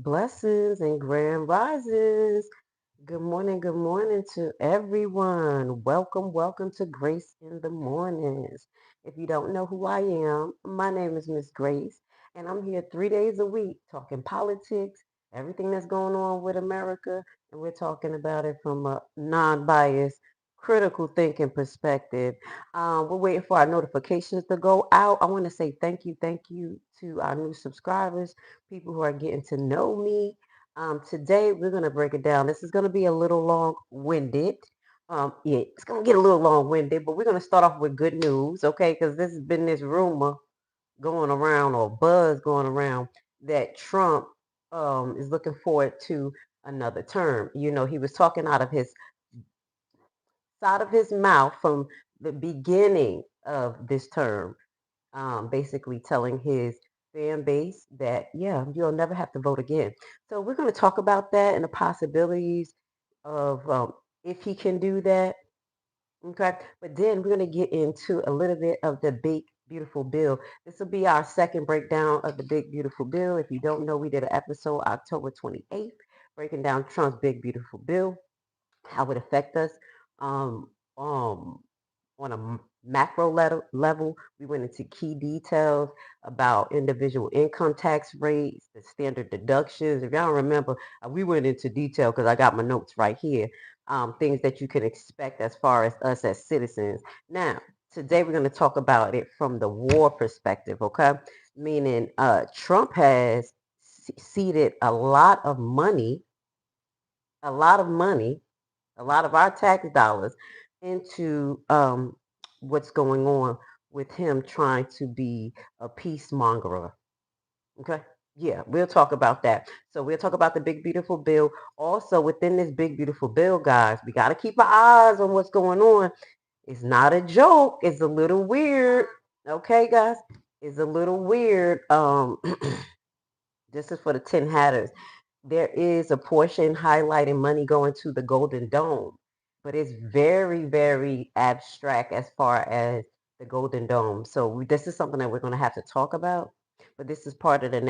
Blessings and grand rises. Good morning to everyone. Welcome to Grace in the Mornings. If you don't know who I am, my name is Miss Grace, and I'm here 3 days a week talking politics, everything that's going on with America, and we're talking about it from a non-biased, critical thinking perspective. We're waiting for our notifications to go out. I want to say thank you to our new subscribers, people who are getting to know me. Today we're going to break it down. This is going to be a little long-winded. Yeah, it's going to get a little long-winded, but we're going to start off with good news, okay? Because this has been this rumor going around or buzz going around that Trump is looking forward to another term. You know, he was talking out of his mouth from the beginning of this term, basically telling his fan base that, yeah, you'll never have to vote again. So we're going to talk about that and the possibilities of if he can do that. Okay. But then we're going to get into a little bit of the big, beautiful bill. This will be our second breakdown of the big, beautiful bill. If you don't know, we did an episode October 28th breaking down Trump's big, beautiful bill, how it affect us. Um, um, on a macro level, we went into key details about individual income tax rates, the standard deductions. If y'all don't remember, we went into detail because I got my notes right here. Things that you can expect as far as us as citizens. Now, today we're going to talk about it from the war perspective, okay? Meaning Trump has seeded a lot of money, a lot of our tax dollars into what's going on with him trying to be a peacemonger. Okay. Yeah, we'll talk about that. So we'll talk about the big beautiful bill. Also, within this big beautiful bill, guys, we got to keep our eyes on what's going on. It's not a joke. It's a little weird. Okay, guys, it's a little weird. This is for the tin hatters. There is a portion highlighting money going to the Golden Dome, but it's very, very abstract as far as the Golden Dome. So this is something that we're going to have to talk about. But this is part of the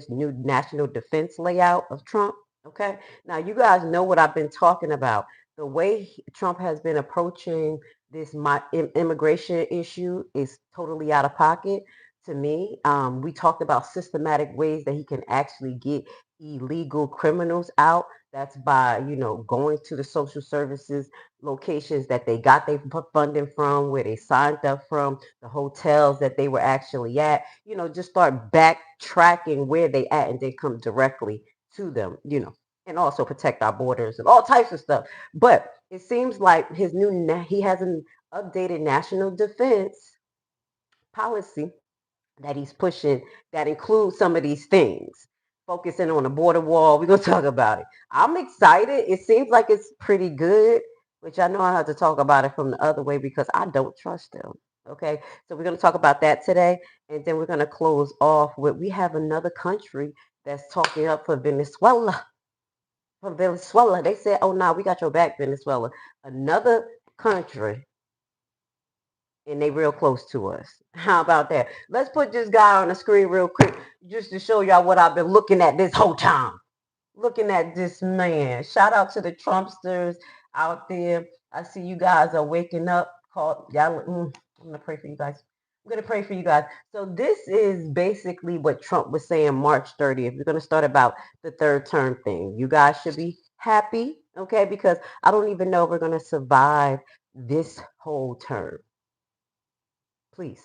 new national defense layout of Trump. Okay. Now you guys know what I've been talking about. The way Trump has been approaching this immigration issue is totally out of pocket to me. We talked about systematic ways that he can actually get illegal criminals out. That's by, going to the social services locations that they got their funding from, where they signed up from, the hotels that they were actually at, just start backtracking where they at and then come directly to them, and also protect our borders and all types of stuff. But it seems like he has an updated national defense policy that he's pushing that includes some of these things. Focusing on the border wall, we're gonna talk about it. I'm excited. It seems like it's pretty good, which I know I have to talk about it from the other way because I don't trust them. Okay, so we're gonna talk about that today, and then we're gonna close off with we have another country that's talking up for Venezuela. For Venezuela, they said, "Oh no, we got your back, Venezuela." Another country and they real close to us. How about that? Let's put this guy on the screen real quick just to show y'all what I've been looking at this whole time. Looking at this man. Shout out to the Trumpsters out there. I see you guys are waking up. Y'all, I'm gonna pray for you guys. I'm gonna pray for you guys. So this is basically what Trump was saying March 30th. We're gonna start about the third term thing. You guys should be happy, okay? Because I don't even know if we're gonna survive this whole term. Please.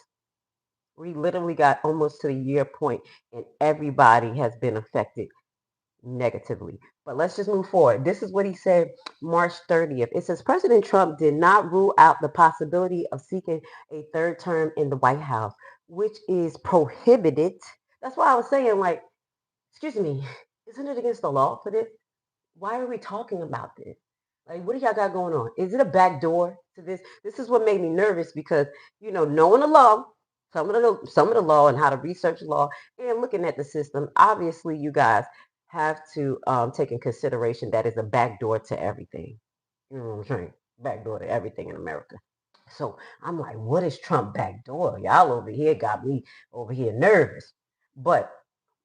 We literally got almost to the year point and everybody has been affected negatively. But let's just move forward. This is what he said March 30th. It says President Trump did not rule out the possibility of seeking a third term in the White House, which is prohibited. That's why I was saying, like, excuse me, isn't it against the law for this? Why are we talking about this? Like, what do y'all got going on? Is it a back door to this? This is what made me nervous because, knowing the law, some of the law and how to research law and looking at the system, obviously you guys have to take in consideration that is a back door to everything. You know what I'm saying? Back door to everything in America. So I'm like, what is Trump back door? Y'all over here got me over here nervous. But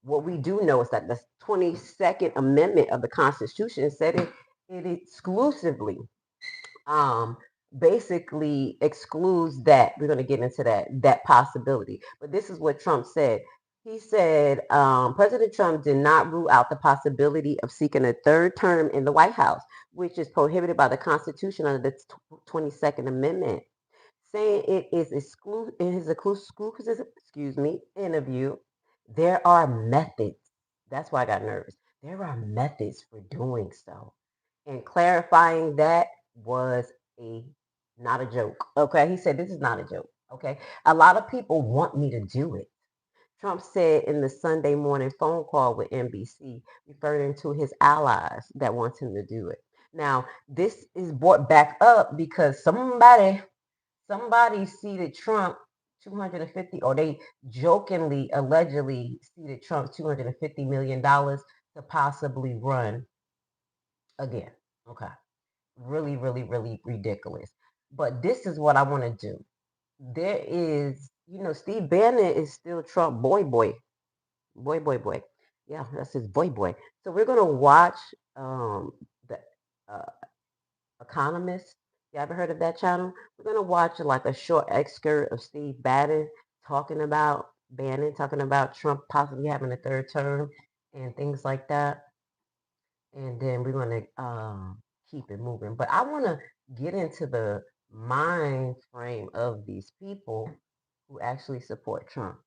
what we do know is that the 22nd Amendment of the Constitution said it exclusively um, basically excludes that. We're going to get into that possibility. But this is what Trump said. He said President Trump did not rule out the possibility of seeking a third term in the White House, which is prohibited by the Constitution under the 22nd Amendment, saying it is in his exclusive, interview. There are methods. That's why I got nervous. There are methods for doing so, and clarifying that was a not a joke. Okay, he said this is not a joke. Okay, a lot of people want me to do it. Trump said in the Sunday morning phone call with NBC, referring to his allies that want him to do it. Now, this is brought back up because somebody seated Trump 250, or they jokingly, allegedly seated Trump $250 million to possibly run again. Okay. Really, really, really ridiculous. But this is what I want to do. There is, Steve Bannon is still Trump boy. Boy, boy, boy. Yeah, that's his boy. So we're going to watch the uh, Economist. You ever heard of that channel? We're going to watch like a short excerpt of Steve Bannon, talking about Trump possibly having a third term and things like that. And then we're going to keep it moving. But I want to get into the mind frame of these people who actually support Trump.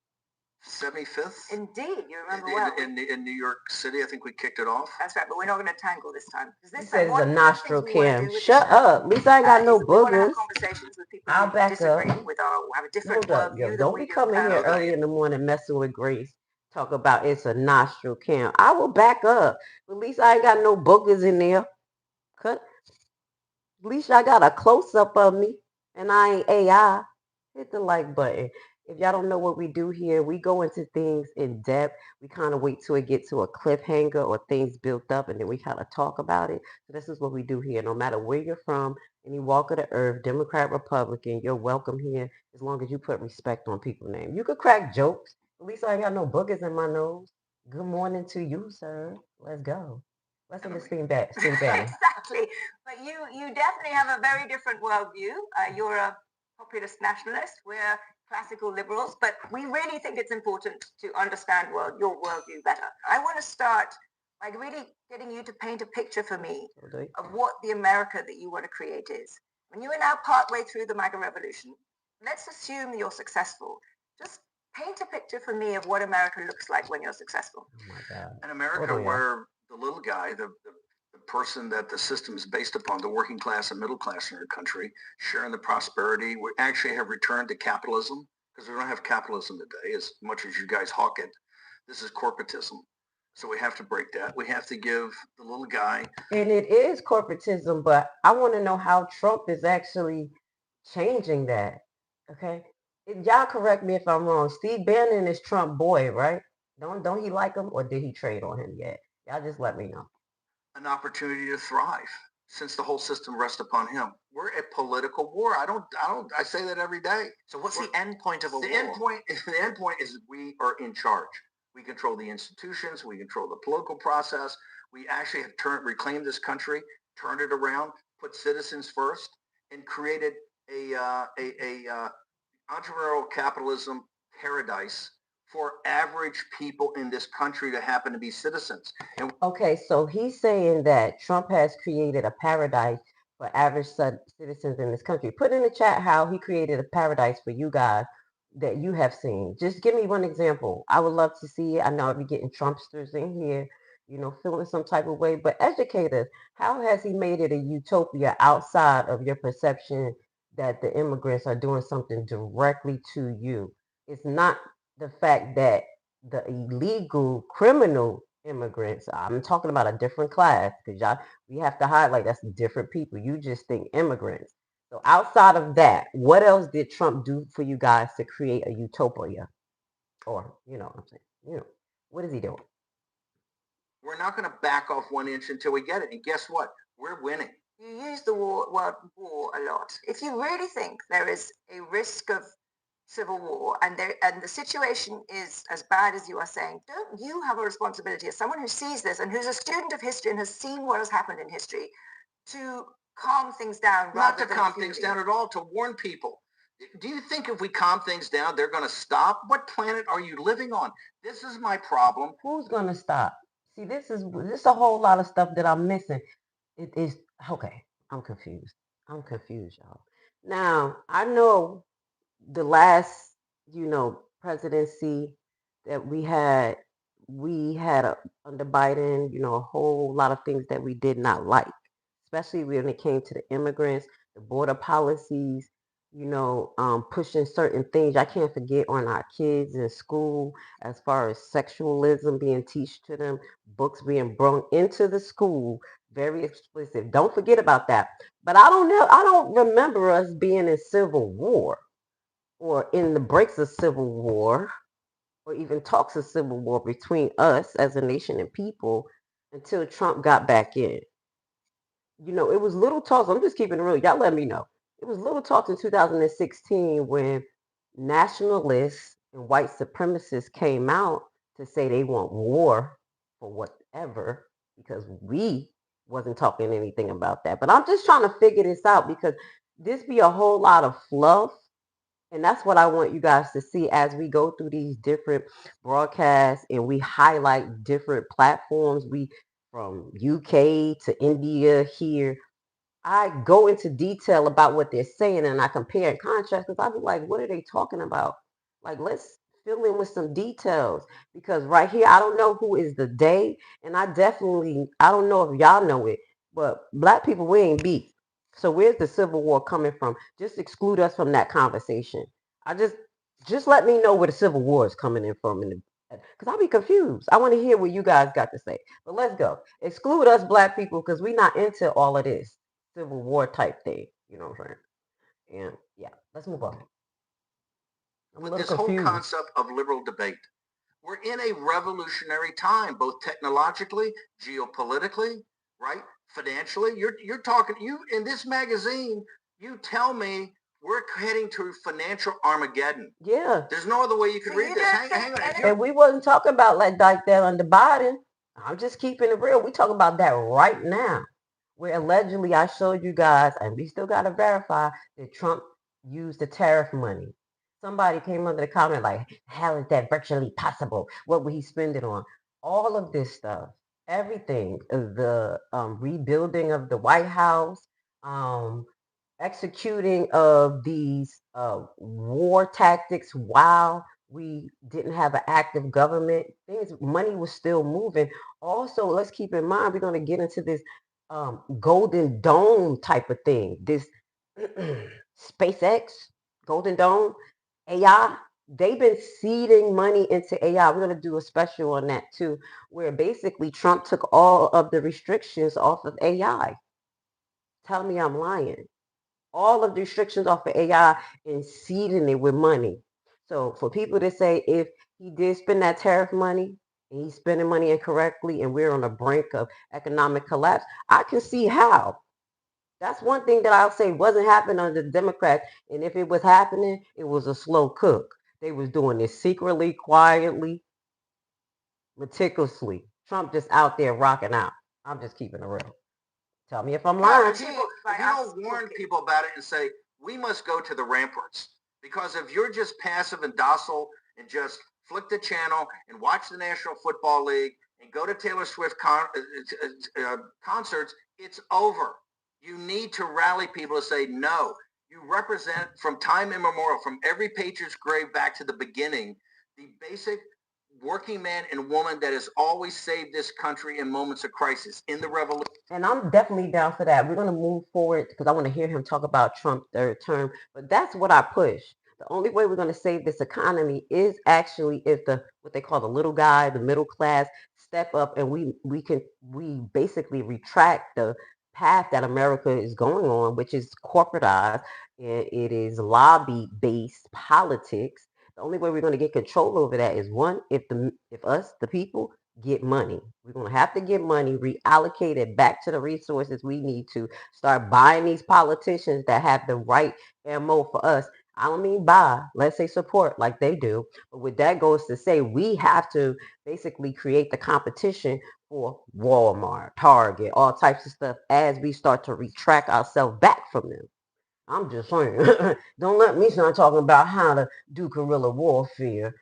75th. Indeed, you remember well. In New York City, I think we kicked it off. That's right, but we're not going to tangle this time. This said it's a nostril cam. Shut up. At least I ain't got no boogers. We want to have conversations with people I'll who back disagree up. with have a different Hold worldview. Don't be coming here early in the morning messing with Grace. Talk about it's a nostril cam. I will back up. But at least I ain't got no boogers in there. Cut. At least I got a close up of me, and I ain't AI. Hit the like button. If y'all don't know what we do here, we go into things in depth. We kind of wait till it gets to a cliffhanger or things built up, and then we kind of talk about it. So this is what we do here. No matter where you're from, any walk of the earth, Democrat, Republican, you're welcome here as long as you put respect on people's name. You could crack jokes. At least I ain't got no boogers in my nose. Good morning to you, sir. Let's go. Let's understand that. Exactly. But you definitely have a very different worldview. You're a populist nationalist. We're classical liberals, but we really think it's important to understand your worldview better. I want to start by really getting you to paint a picture for me of what the America that you want to create is. When you are now partway through the MAGA revolution, let's assume you're successful. Just paint a picture for me of what America looks like when you're successful. Oh my God. An America where the little guy, the person that the system is based upon, the working class and middle class in our country, sharing the prosperity. We actually have returned to capitalism because we don't have capitalism today as much as you guys hawk it. This is corporatism. So we have to break that. We have to give the little guy. And it is corporatism, but I want to know how Trump is actually changing that. Okay. Y'all correct me if I'm wrong. Steve Bannon is Trump boy, right? Don't he like him, or did he trade on him yet? Y'all just let me know. An opportunity to thrive since the whole system rests upon him. We're at political war. I say that every day. So what's the end point of a war? The end point is we are in charge. We control the institutions. We control the political process. We actually have reclaimed this country, turned it around, put citizens first, and created a entrepreneurial capitalism paradise for average people in this country that happen to be citizens. Okay, so he's saying that Trump has created a paradise for average citizens in this country. Put in the chat how he created a paradise for you guys that you have seen. Just give me one example. I would love to see it. I know I'll be getting Trumpsters in here, feeling some type of way. But educate us. How has he made it a utopia outside of your perception that the immigrants are doing something directly to you? It's not the fact that the illegal criminal immigrants, I'm talking about a different class, because we have to highlight that's different people. You just think immigrants. So outside of that, what else did Trump do for you guys to create a utopia? Or, what I'm saying, what is he doing? We're not going to back off 1 inch until we get it. And guess what? We're winning. You use the word war a lot. If you really think there is a risk of civil war, and the situation is as bad as you are saying, don't you have a responsibility as someone who sees this and who's a student of history and has seen what has happened in history to calm things down? Not to calm things down at all, to warn people. Do you think if we calm things down, they're going to stop? What planet are you living on? This is my problem. Who's going to stop? See, this is a whole lot of stuff that I'm missing. It is okay. I'm confused. I'm confused, y'all. Now, I know the last, presidency that we had under Biden, a whole lot of things that we did not like, especially when it came to the immigrants, the border policies, pushing certain things. I can't forget on our kids in school as far as sexualism being taught to them, books being brought into the school, very explicit. Don't forget about that. But I don't know. I don't remember us being in civil war or in the breaks of civil war or even talks of civil war between us as a nation and people until Trump got back in. It was little talks. I'm just keeping it real. Y'all let me know. It was little talks in 2016 when nationalists and white supremacists came out to say they want war for whatever because we wasn't talking anything about that. But I'm just trying to figure this out because this be a whole lot of fluff. And that's what I want you guys to see as we go through these different broadcasts and we highlight different platforms. We from UK to India here. I go into detail about what they're saying and I compare and contrast because I'll be like, what are they talking about? Like, let's fill in with some details because right here, I don't know who is the they, and I don't know if y'all know it, but black people, we ain't beat. So where's the Civil War coming from? Just exclude us from that conversation. I just let me know where the Civil War is coming in from, because I'll be confused. I want to hear what you guys got to say. But let's go. Exclude us black people because we're not into all of this Civil War type thing. You know what I'm saying? And yeah, let's move on. I'm a With little this whole confused. concept of liberal debate, we're in a revolutionary time, both technologically, geopolitically, right? Financially. You're talking, you in this magazine, you tell me we're heading to financial Armageddon. Yeah. There's no other way you could read this. Hang on. And we wasn't talking about like that under Biden. I'm just keeping it real. We talking about that right now. Where allegedly I showed you guys, and we still got to verify that Trump used the tariff money. Somebody came under the comment like, how is that virtually possible? What would he spend it on? All of this stuff, everything, the rebuilding of the White House, executing of these war tactics while we didn't have an active government. Things, money was still moving. Also, let's keep in mind, we're going to get into this Golden Dome type of thing. This SpaceX, Golden Dome, AI. They've been seeding money into AI. We're going to do a special on that too, where basically Trump took all of the restrictions off of AI. Tell me I'm lying. All of the restrictions off of AI and seeding it with money. So for people to say if he did spend that tariff money and he's spending money incorrectly and we're on the brink of economic collapse, I can see how. That's one thing that I'll say wasn't happening under the Democrats. And if it was happening, it was a slow cook. They was doing this secretly, quietly, meticulously. Trump just out there rocking out. I'm just keeping it real. Tell me if I'm lying. If you don't warn people about it and say, we must go to the ramparts, because if you're just passive and docile and just flick the channel and watch the National Football League and go to Taylor Swift concerts, it's over. You need to rally people to say, no, you represent from time immemorial, from every Patriots grave back to the beginning, the basic working man and woman that has always saved this country in moments of crisis in the revolution. And I'm definitely down for that. We're going to move forward because I want to hear him talk about Trump's third term. But that's what I push. The only way we're going to save this economy is actually if the what they call the little guy, the middle class, step up and we basically retract the path that America is going on, which is corporatized. It is lobby-based politics. The only way we're going to get control over that is one, if us, the people, get money. We're going to have to get money, reallocate it back to the resources we need to start buying these politicians that have the right MO for us. I don't mean buy, let's say support like they do. But with that goes to say we have to basically create the competition for Walmart, Target, all types of stuff as we start to retract ourselves back from them. I'm just saying. Don't let me start talking about how to do guerrilla warfare.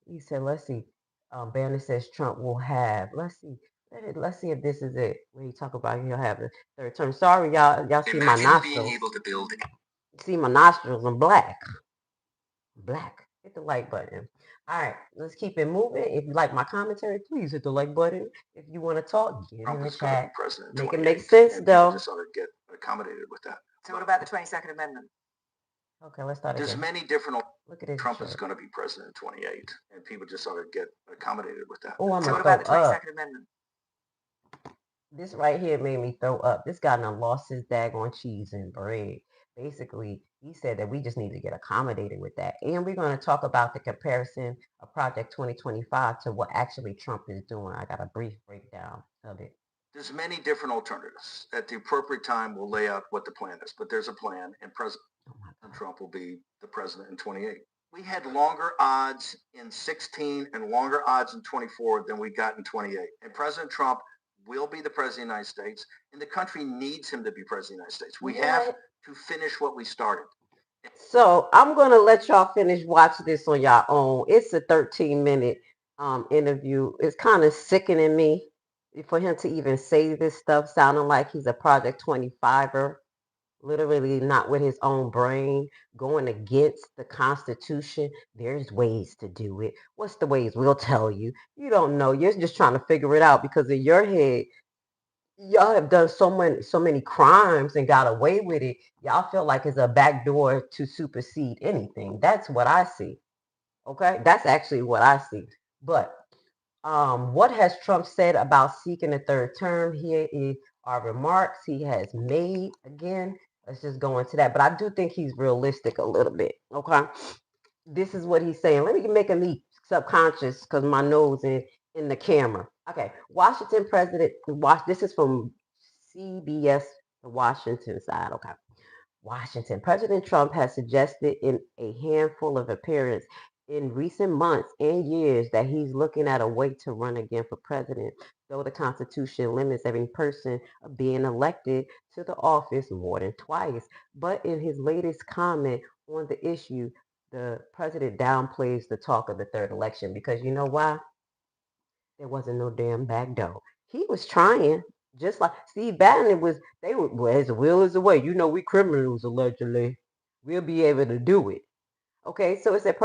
He said, let's see. Bannon says Trump will have. Let's see. Let's see if this is it. Where he talk about he'll have the third term. Sorry, y'all see my Imagine being nostrils. able to build. See my nostrils. I'm black. Black. Hit the like button. All right, let's keep it moving. If you like my commentary, please hit the like button. If you want to talk, get Trump in the is going to be chat. president. Make it make sense, and though. people just ought to get accommodated with that. So what about the 22nd Amendment? Okay, let's start There's again. many different. Look at this. Trump is going to be president in 28, and people just ought to get accommodated with that. Oh, I'm So gonna what about the throw up. 22nd Amendment? This right here made me throw up. This guy done lost his daggone cheese and bread. Basically, he said that we just need to get accommodated with that. And we're going to talk about the comparison of Project 2025 to what actually Trump is doing. I got a brief breakdown of it. There's many different alternatives. At the appropriate time, we'll lay out what the plan is. But there's a plan, and President Trump will be the president in 28. We had longer odds in 16 and longer odds in 24 than we got in 28. And President Trump will be the president of the United States, and the country needs him to be president of the United States. We have to finish what we started. So I'm going to let y'all finish watch this on your own. It's a 13-minute interview. It's kind of sickening me for him to even say this stuff, sounding like he's a Project 25er. Literally not with his own brain, going against the Constitution. There's ways to do it. What's the ways? We'll tell you. You don't know. You're just trying to figure it out because in your head, y'all have done so many crimes and got away with it. Y'all feel like it's a backdoor to supersede anything. That's what I see. Okay, that's actually what I see. But what has Trump said about seeking a third term? Here are remarks he has made. Again, let's just go into that. But I do think he's realistic a little bit. Okay, this is what he's saying. Let me make me subconscious because my nose in the camera. Okay, Washington president. This is from CBS, the Washington side. Okay. Washington. President Trump has suggested in a handful of appearances in recent months and years that he's looking at a way to run again for president, though the Constitution limits every person of being elected to the office more than twice. But in his latest comment on the issue, the president downplays the talk of the third election because you know why? There wasn't no damn back door. He was trying, just like Steve Bannon was. They were, well, as the will is the way. You know, we criminals allegedly. We'll be able to do it. Okay, so it said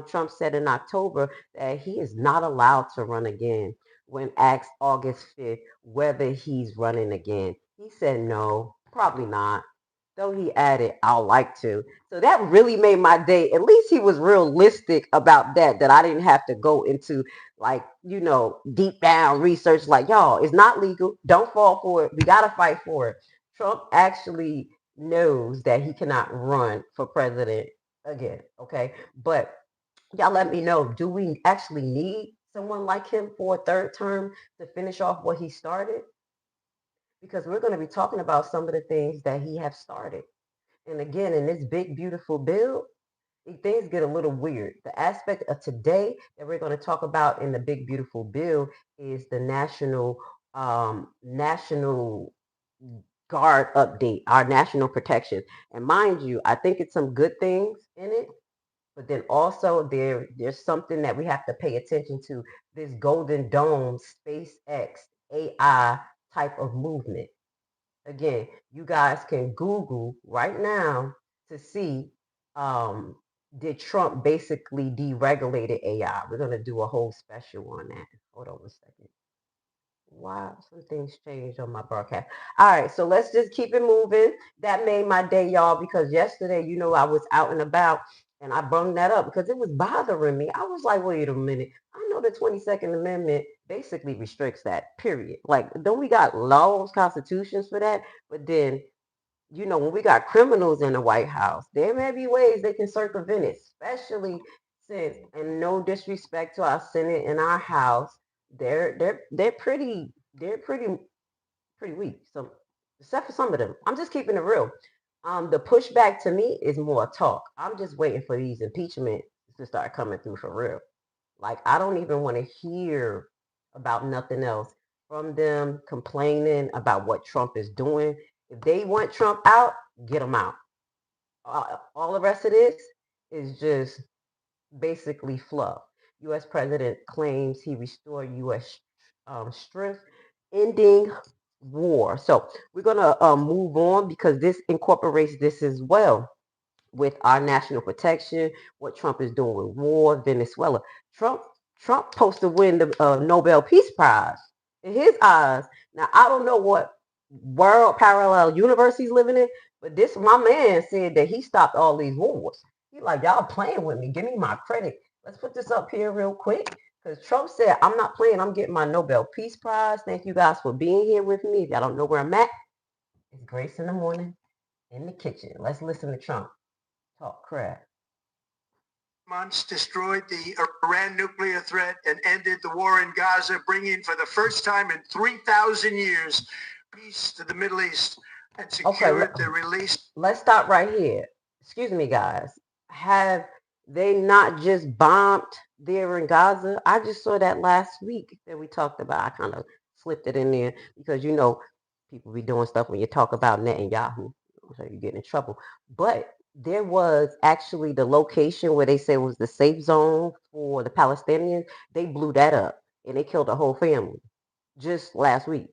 Trump said in October that he is not allowed to run again. When asked August 5th whether he's running again, he said no, probably not. Though he added, I'll like to. So that really made my day. At least he was realistic about that I didn't have to go into like, deep down research like, y'all, it's not legal. Don't fall for it. We got to fight for it. Trump actually knows that he cannot run for president again. Okay. But y'all let me know, do we actually need someone like him for a third term to finish off what he started? Because we're going to be talking about some of the things that he has started. And again, in this big, beautiful bill, things get a little weird. The aspect of today that we're going to talk about in the big, beautiful bill is the national guard update, our national protection. And mind you, I think it's some good things in it, but then also there's something that we have to pay attention to. This Golden Dome, SpaceX, AI type of movement. Again, you guys can Google right now to see did Trump basically deregulated AI. We're going to do a whole special on that. Hold on a second. Wow, some things changed on my broadcast. All right, so let's just keep it moving. That made my day, y'all, because yesterday, I was out and about and I brung that up because it was bothering me. I was like, wait a minute. I know the 22nd Amendment basically restricts that, period. Like, don't we got laws, constitutions for that? But then, when we got criminals in the White House, there may be ways they can circumvent it, especially since, and no disrespect to our Senate and our House, they're pretty weak. So except for some of them, I'm just keeping it real. The pushback to me is more talk. I'm just waiting for these impeachments to start coming through for real. Like, I don't even want to hear about nothing else from them complaining about what Trump is doing. If they want Trump out, get him out. All the rest of this is just basically fluff. U.S. president claims he restored U.S. Strength, ending war. So we're gonna move on because this incorporates this as well with our national protection, what Trump is doing with war, Venezuela. Trump Trump supposed to win the Nobel Peace Prize in his eyes. Now I don't know what world parallel universe he's living in, but this my man said that he stopped all these wars. He like, y'all playing with me. Give me my credit. Let's put this up here real quick. Because Trump said, I'm not playing. I'm getting my Nobel Peace Prize. Thank you guys for being here with me. If y'all don't know where I'm at, it's Grace in the morning in the kitchen. Let's listen to Trump talk crap. Months destroyed the Iran nuclear threat and ended the war in Gaza, bringing for the first time in 3,000 years peace to the Middle East and secured the release. Let's stop right here. Excuse me, guys. Have they not just bombed there in Gaza? I just saw that last week that we talked about. I kind of slipped it in there because, people be doing stuff when you talk about Netanyahu, so you get in trouble. But there was actually the location where they say was the safe zone for the Palestinians. They blew that up and they killed a whole family just last week.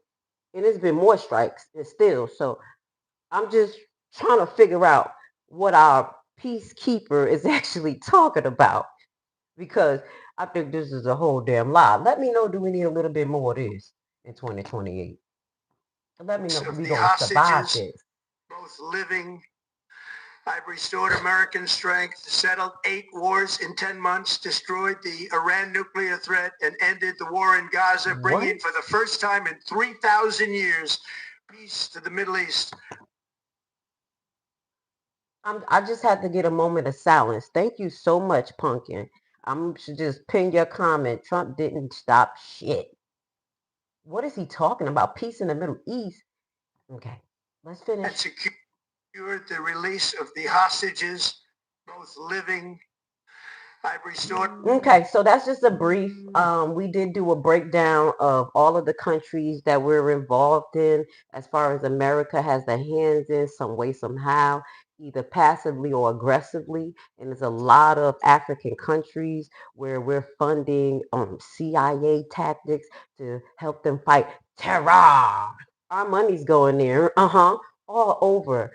And there's been more strikes and still. So I'm just trying to figure out what our peacekeeper is actually talking about because I think this is a whole damn lie. Let me know, do we need a little bit more of this in 2028? Let me know if we going to survive this. Both living. I've restored American strength, settled 8 wars in 10 months, destroyed the Iran nuclear threat, and ended the war in Gaza, bringing for the first time in 3,000 years peace to the Middle East. I just had to get a moment of silence. Thank you so much, Pumpkin. I should just pin your comment. Trump didn't stop shit. What is he talking about? Peace in the Middle East? Okay, let's finish. And secured the release of the hostages, both living. I've restored. Okay, so that's just a brief. We did do a breakdown of all of the countries that we're involved in as far as America has their hands in some way, somehow, either passively or aggressively. And there's a lot of African countries where we're funding CIA tactics to help them fight terror. Our money's going there, all over.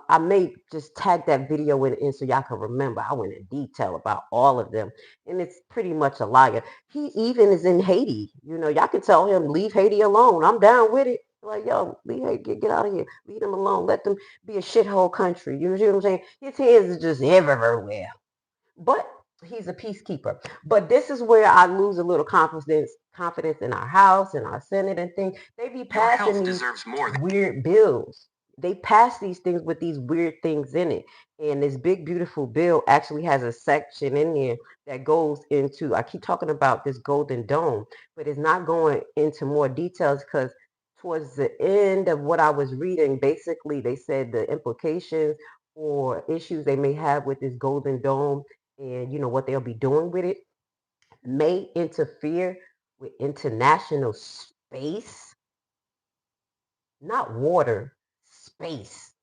I may just tag that video in so y'all can remember. I went in detail about all of them, and it's pretty much a liar. He even is in Haiti. Y'all can tell him, leave Haiti alone. I'm down with it. Like, yo, leave Haiti, get out of here. Leave them alone. Let them be a shithole country. You see what I'm saying? His hands is just everywhere. But he's a peacekeeper. But this is where I lose a little confidence in our House and our Senate and things. They be passing these weird bills. They pass these things with these weird things in it. And this big, beautiful bill actually has a section in there that goes into, I keep talking about this golden dome, but it's not going into more details because towards the end of what I was reading, basically they said the implications or issues they may have with this golden dome and what they'll be doing with it may interfere with international space, not water, space.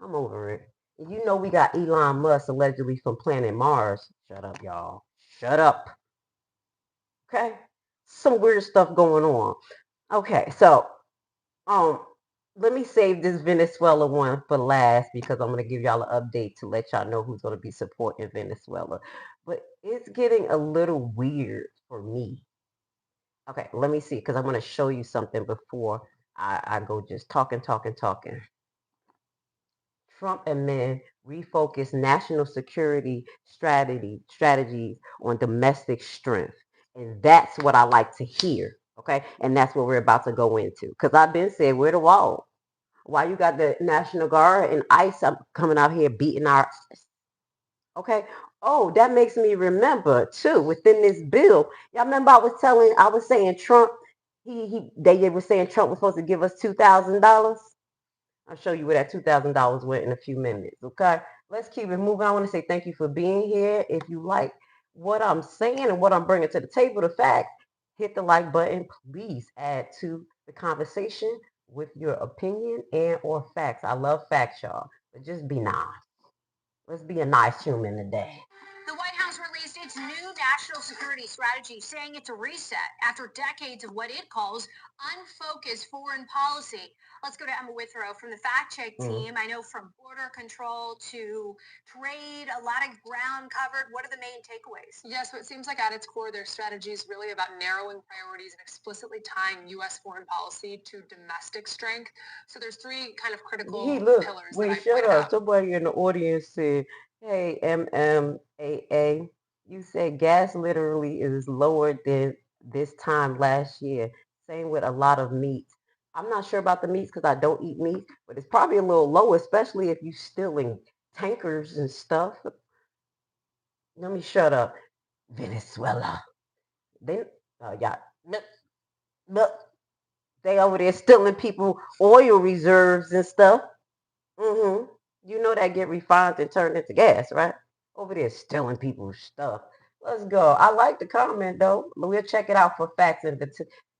I'm over it. And we got Elon Musk allegedly from planet Mars. Shut up, y'all. Shut up. Okay? Some weird stuff going on. Okay, so let me save this Venezuela one for last because I'm going to give y'all an update to let y'all know who's going to be supporting Venezuela. But it's getting a little weird for me. Okay, let me see because I'm going to show you something before I go just talking. Trump and men refocus national security strategies on domestic strength. And that's what I like to hear. Okay, and that's what we're about to go into. Because I've been saying, we're the wall. Why you got the National Guard and ICE coming out here beating our ass? Okay. Oh, that makes me remember too. Within this bill, y'all remember I was saying Trump. They were saying Trump was supposed to give us $2,000. I'll show you where that $2,000 went in a few minutes. Okay, let's keep it moving. I want to say thank you for being here. If you like what I'm saying and what I'm bringing to the table, the facts, hit the like button. Please add to the conversation with your opinion and or facts. I love facts, y'all, but just be nice. Let's be a nice human today. The White House released its new national security strategy, saying it's a reset after decades of what it calls unfocused foreign policy. Let's go to Emma Withrow from the fact check team. I know from border control to trade, a lot of ground covered. What are the main takeaways? Yes, so it seems like at its core, their strategy is really about narrowing priorities and explicitly tying U.S. foreign policy to domestic strength. So there's three kind of critical pillars that I Shut pointed up. out. Somebody in the audience said, hey, MMAA, you said gas literally is lower than this time last year. Same with a lot of meats. I'm not sure about the meats because I don't eat meat, but it's probably a little low, especially if you're stealing tankers and stuff. Let me shut up. Venezuela. They, yeah, look, they over there stealing people oil reserves and stuff. Mm-hmm. You know that get refined and turned into gas, right? Over there stealing people's stuff. Let's go. I like the comment though. We'll check it out for facts and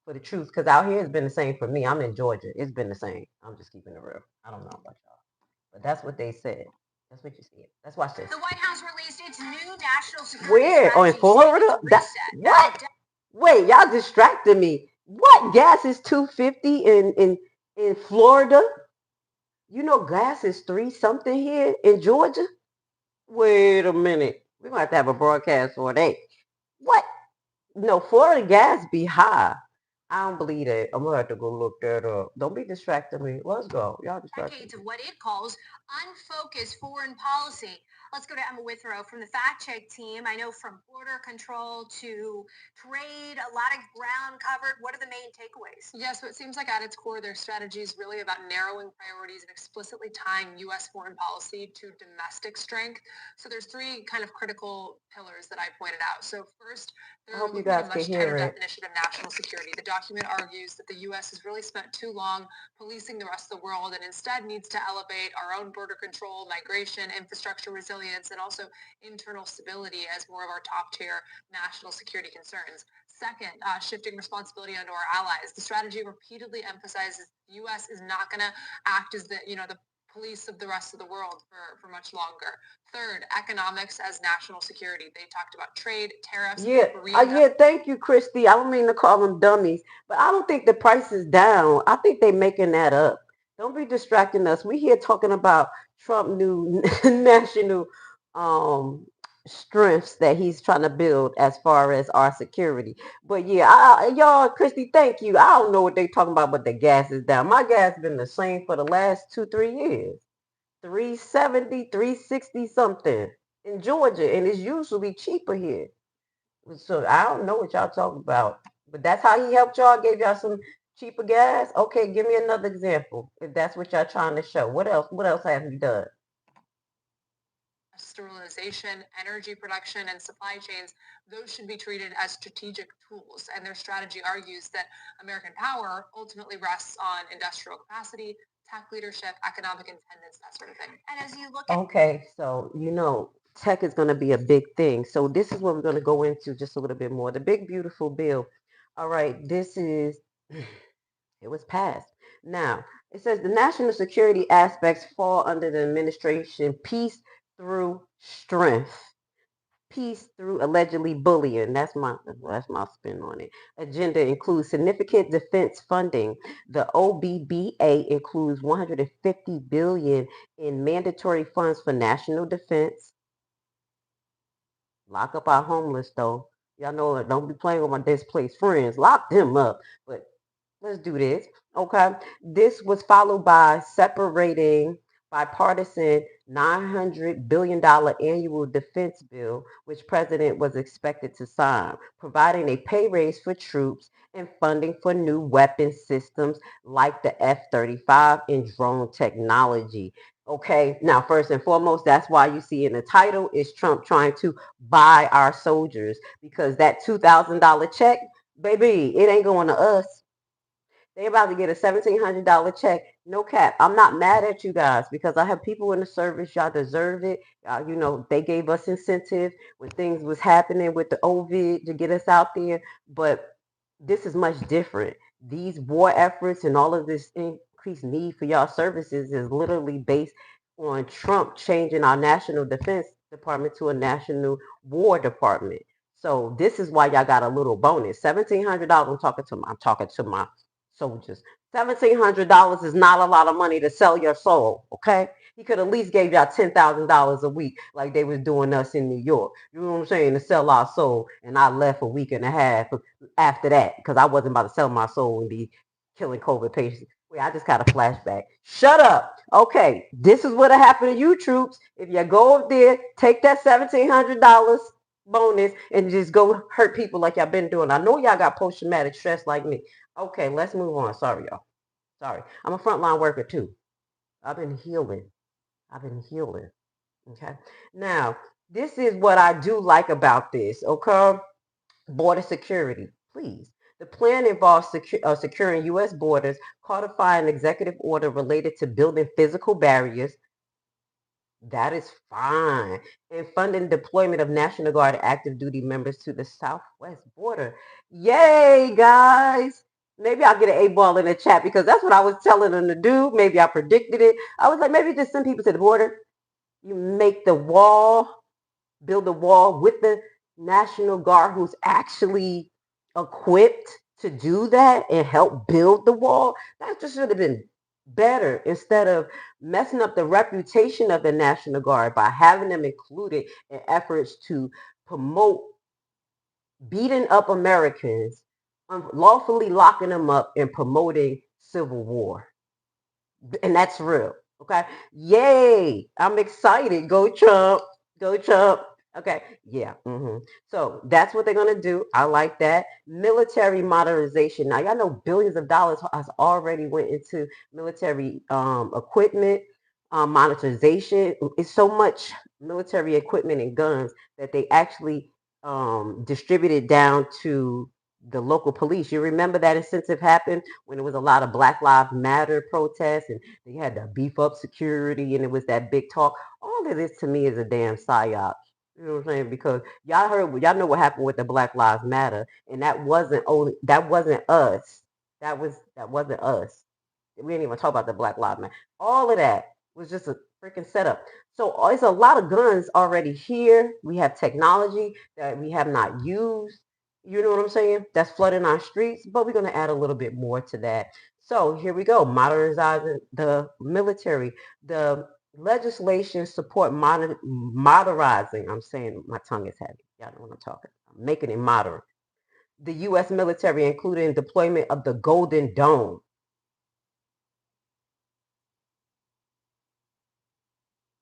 for the truth. Because out here it's been the same for me. I'm in Georgia. It's been the same. I'm just keeping it real. I don't know about y'all. But that's what they said. That's what you said. Let's watch this. The White House released its new national security Where? Oh, in strategy, Florida? saying it's a reset. What? Wait, y'all distracted me. What? Gas is $2.50 in Florida? You know gas is 3 something here in Georgia? Wait a minute. We're gonna have to have a broadcast for that. What? No, Florida gas be high. I don't believe that. I'm gonna have to go look that up. Don't be distracting me. Let's go. Y'all distracted. Decades of what it calls unfocused foreign policy. Let's go to Emma Withrow from the fact check team. I know from border control to trade, a lot of ground covered. What are the main takeaways? Yes, so it seems like at its core, their strategy is really about narrowing priorities and explicitly tying U.S. foreign policy to domestic strength. So there's three kind of critical pillars that I pointed out. So first, they're looking at a much tighter definition of national security. The document argues that the U.S. has really spent too long policing the rest of the world and instead needs to elevate our own border control, migration, infrastructure resilience, and also internal stability as more of our top tier national security concerns. Second, shifting responsibility onto our allies. The strategy repeatedly emphasizes the U.S. is not going to act as the police of the rest of the world for much longer. Third, economics as national security. They talked about trade, tariffs. Yeah, thank you, Christy. I don't mean to call them dummies, but I don't think the price is down. I think they're making that up. Don't be distracting us. We here talking about Trump new national strengths that he's trying to build as far as our security. But yeah, y'all, Christy, thank you. I don't know what they talking about, but the gas is down. My gas been the same for the last 2-3 years. 370, 360 something in Georgia, and it's usually cheaper here. So I don't know what y'all talking about, but that's how he helped y'all, gave y'all some cheaper gas. Okay, give me another example if that's what y'all trying to show. What else? What else have you done? Sterilization, energy production, and supply chains, those should be treated as strategic tools. And their strategy argues that American power ultimately rests on industrial capacity, tech leadership, economic independence, that sort of thing. And as you look at Okay, so tech is going to be a big thing. So this is what we're going to go into just a little bit more. The big beautiful bill. All right, this is it was passed. Now, it says the national security aspects fall under the administration peace through strength. Peace through allegedly bullying. That's my spin on it. Agenda includes significant defense funding. The OBBA includes 150 billion in mandatory funds for national defense. Lock up our homeless though. Y'all know, don't be playing with my displaced friends. Lock them up. But let's do this. Okay. This was followed by separating bipartisan $900 billion annual defense bill, which President was expected to sign, providing a pay raise for troops and funding for new weapon systems like the F-35 and drone technology. Okay, now first and foremost, that's why you see in the title is Trump trying to buy our soldiers, because that $2,000 check, baby, it ain't going to us. They about to get a $1,700 check No cap. I'm not mad at you guys because I have people in the service. Y'all deserve it. They gave us incentive when things was happening with the COVID to get us out there. But this is much different. These war efforts and all of this increased need for y'all services is literally based on Trump changing our national defense department to a national war department. So this is why y'all got a little bonus. $1,700. I'm talking to my soldiers. $1,700 is not a lot of money to sell your soul, okay? He could at least gave y'all $10,000 a week like they was doing us in New York. You know what I'm saying? To sell our soul. And I left a week and a half after that because I wasn't about to sell my soul and be killing COVID patients. Wait, I just got a flashback. Shut up. Okay, this is what happened to you troops. If you go up there, take that $1,700 bonus and just go hurt people like y'all been doing. I know y'all got post-traumatic stress like me. Okay, let's move on. Sorry, y'all. Sorry. I'm a frontline worker too. I've been healing. I've been healing. Okay. Now, this is what I do like about this. Okay. Border security, please. The plan involves securing U.S. borders, codifying an executive order related to building physical barriers. That is fine. And funding deployment of National Guard active duty members to the southwest border. Yay, guys. Maybe I'll get an A-ball in the chat because that's what I was telling them to do. Maybe I predicted it. I was like, maybe just send people to the border. You make the wall, build a wall with the National Guard who's actually equipped to do that and help build the wall. That just should have been better instead of messing up the reputation of the National Guard by having them included in efforts to promote beating up Americans, lawfully locking them up and promoting civil war. And that's real. Okay. Yay. I'm excited. Go Trump. Go Trump. Okay. Yeah. So that's what they're going to do. I like that. Military modernization. Now, y'all know billions of dollars has already went into military equipment, monetization. It's so much military equipment and guns that they actually distributed down to the local police. You remember that incentive happened when it was a lot of Black Lives Matter protests and they had to beef up security and it was that big talk. All of this to me is a damn psyop. You know what I'm saying? Because y'all know what happened with the Black Lives Matter, and that wasn't us. That wasn't us. We didn't even talk about the Black Lives Matter. All of that was just a freaking setup. So it's a lot of guns already here. We have technology that we have not used. You know what I'm saying? That's flooding our streets, but we're going to add a little bit more to that. So here we go, modernizing the military. The legislation support modernizing. I'm saying my tongue is heavy. Y'all know what I'm talking about. Making it modern. The U.S. military, including deployment of the Golden Dome.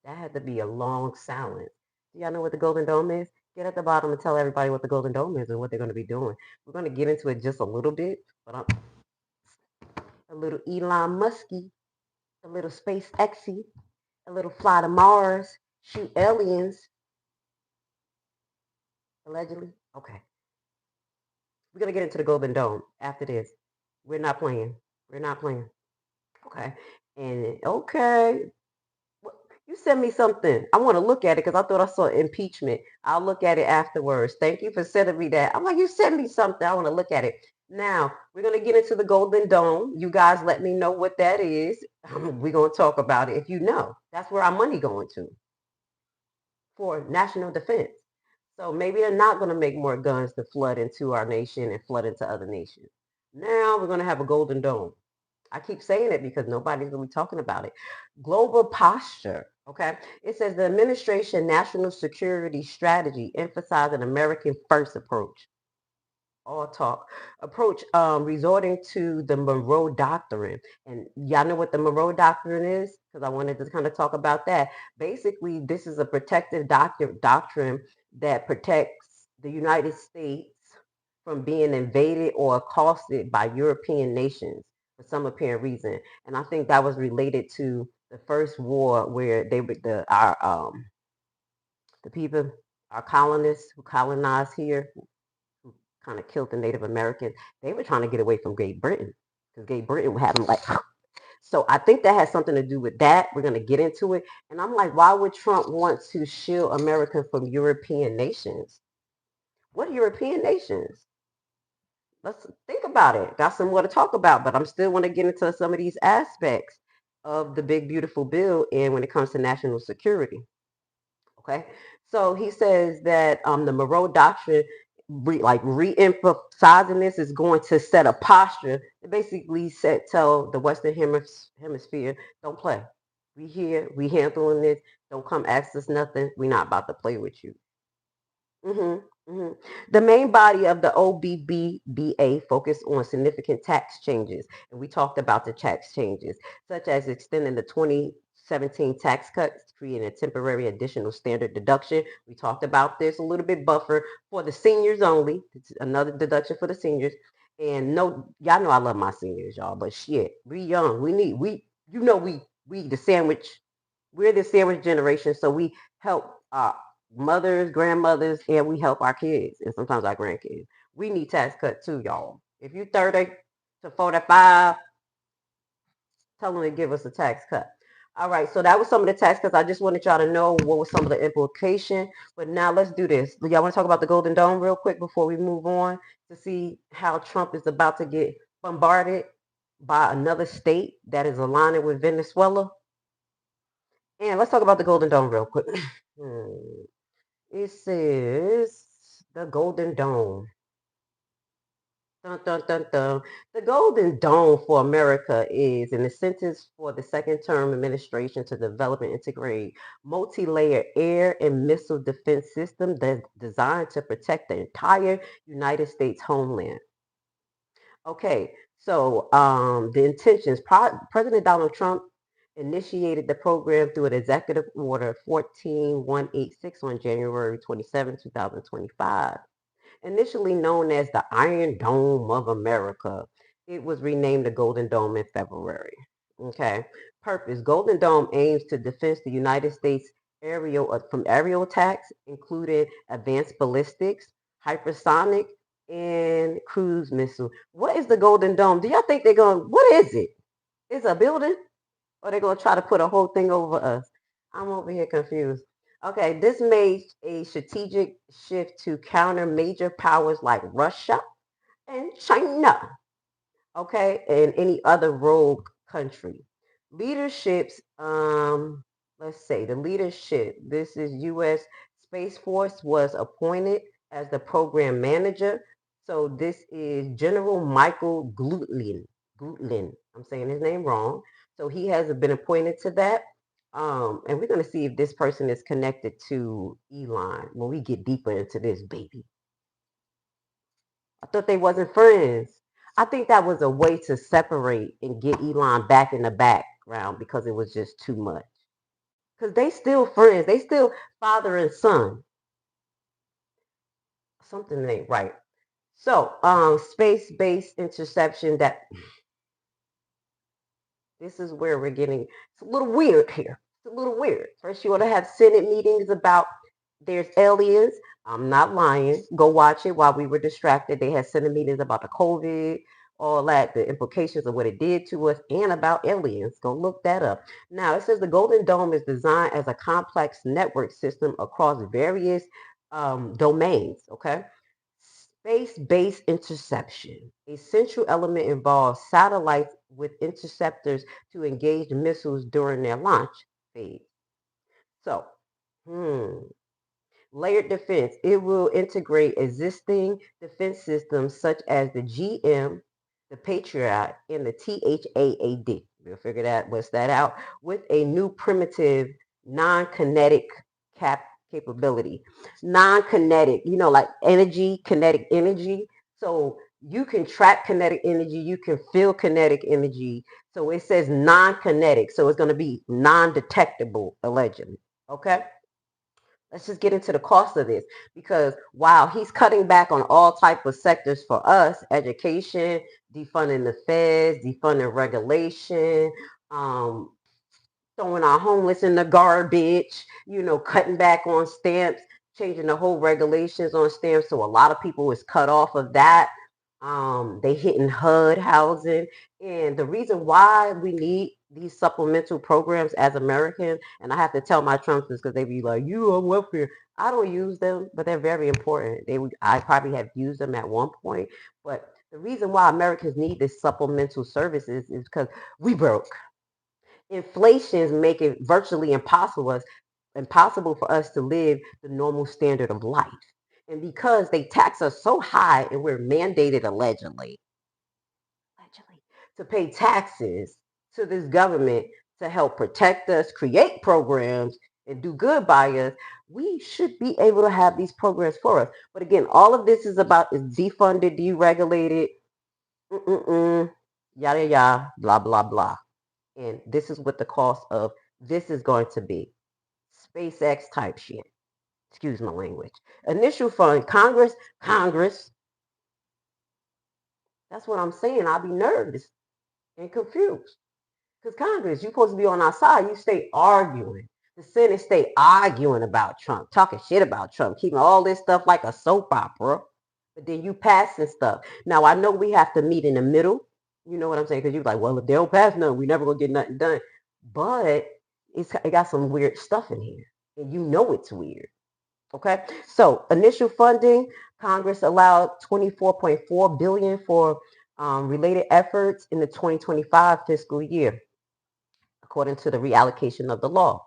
That had to be a long silence. Do y'all know what the Golden Dome is? Get at the bottom and tell everybody what the Golden Dome is and what they're going to be doing. We're going to get into it just a little bit, but I'm a little Elon Musky, a little Space Xy, a little fly to Mars, shoot aliens, allegedly. Okay. We're going to get into the Golden Dome after this. We're not playing. We're not playing. Okay. And okay, you send me something. I want to look at it because I thought I saw impeachment. I'll look at it afterwards. Thank you for sending me that. I'm like, you send me something. I want to look at it. Now, we're going to get into the Golden Dome. You guys let me know what that is. We're going to talk about it. If you know, that's where our money going to for national defense. So maybe they're not going to make more guns to flood into our nation and flood into other nations. Now we're going to have a Golden Dome. I keep saying it because nobody's really talking about it. Global posture. Okay. It says the administration national security strategy emphasizing American first approach. All talk approach, resorting to the Monroe Doctrine. And y'all know what the Monroe Doctrine is? Because I wanted to kind of talk about that. Basically, this is a protective doctrine that protects the United States from being invaded or accosted by European nations for some apparent reason. And I think that was related to the first war where the people, our colonists who colonized here, who kind of killed the Native Americans, they were trying to get away from Great Britain because Great Britain would have them like. So I think that has something to do with that. We're going to get into it. And I'm like, why would Trump want to shield America from European nations? What European nations? Let's think about it. Got some more to talk about, but I'm still want to get into some of these aspects of the big beautiful bill and when it comes to national security. Okay, so he says that the Monroe Doctrine, re-emphasizing this, is going to set a posture to basically tell the Western Hemisphere, don't play. We here, we handling this. Don't come ask us nothing. We're not about to play with you. hmm hmm The main body of the OBBBA focused on significant tax changes, and we talked about the tax changes, such as extending the 2017 tax cuts, creating a temporary additional standard deduction. We talked about this a little bit buffer for the seniors only. It's another deduction for the seniors. And no, y'all know I love my seniors, y'all, but shit, we young. We the sandwich. We're the sandwich generation, so we help mothers, grandmothers, and we help our kids and sometimes our grandkids. We need tax cut too, y'all. If you 30 to 45, tell them to give us a tax cut. All right, so that was some of the tax cuts. I just wanted y'all to know what was some of the implication. But now let's do this. Y'all want to talk about the Golden Dome real quick before we move on to see how Trump is about to get bombarded by another state that is aligning with Venezuela? And let's talk about the Golden Dome real quick. It says the Golden Dome. Dun, dun, dun, dun. The Golden Dome for America is an incentive for the second term administration to develop and integrate multi-layered air and missile defense system that's designed to protect the entire United States homeland. Okay, so the intentions. President Donald Trump initiated the program through an executive order 14186 on January 27, 2025. Initially known as the Iron Dome of America, it was renamed the Golden Dome in February. Okay. Purpose. Golden Dome aims to defend the United States from aerial attacks, including advanced ballistics, hypersonic, and cruise missile. What is the Golden Dome? Do y'all think they're going, what is it? It's a building? Or they're going to try to put a whole thing over us? I'm over here confused. Okay, this made a strategic shift to counter major powers like Russia and China, okay, and any other rogue country. Leaderships, let's say the leadership, this is U.S. Space Force was appointed as the program manager. So this is General Michael Glutlin. I'm saying his name wrong. So he has been appointed to that. And we're going to see if this person is connected to Elon when we get deeper into this, baby. I thought they wasn't friends. I think that was a way to separate and get Elon back in the background because it was just too much. Because they still friends. They still father and son. Something ain't right. So, space-based interception, that this is where we're getting, it's a little weird here. It's a little weird. First, you want to have Senate meetings about there's aliens. I'm not lying. Go watch it while we were distracted. They had Senate meetings about the COVID, all that, the implications of what it did to us, and about aliens. Go look that up. Now, it says the Golden Dome is designed as a complex network system across various domains, okay? Space-based interception. A central element involves satellites with interceptors to engage missiles during their launch phase. So, layered defense. It will integrate existing defense systems such as the GM, the Patriot, and the THAAD. We'll figure that what's that out with a new primitive non-kinetic capability. Non-kinetic, like energy, kinetic energy. So you can track kinetic energy, you can feel kinetic energy. So it says non-kinetic, so it's going to be non-detectable, allegedly. Okay. Let's just get into the cost of this, because wow, he's cutting back on all type of sectors for us: education, defunding the feds, defunding regulation, um, throwing our homeless in the garbage, cutting back on stamps, changing the whole regulations on stamps. So a lot of people is cut off of that. They hitting HUD housing. And the reason why we need these supplemental programs as Americans, and I have to tell my Trumpsters because they be like, you on welfare. I don't use them, but they're very important. I probably have used them at one point. But the reason why Americans need this supplemental services is because we broke. Inflation is making virtually impossible for us to live the normal standard of life. And because they tax us so high and we're mandated allegedly, to pay taxes to this government to help protect us, create programs, and do good by us, we should be able to have these programs for us. But again, all of this is defunded, deregulated, yada yada, blah blah blah. And this is what the cost of this is going to be. SpaceX type shit. Excuse my language. Initial fund, Congress. That's what I'm saying. I'll be nervous and confused. Because Congress, you're supposed to be on our side. You stay arguing. The Senate stay arguing about Trump, talking shit about Trump, keeping all this stuff like a soap opera. But then you passing stuff. Now, I know we have to meet in the middle. You know what I'm saying? Because you're like, well, if they don't pass nothing, we never going to get nothing done. But it got some weird stuff in here. And you know it's weird. Okay, so initial funding, Congress allowed 24.4 billion for related efforts in the 2025 fiscal year, according to the reallocation of the law.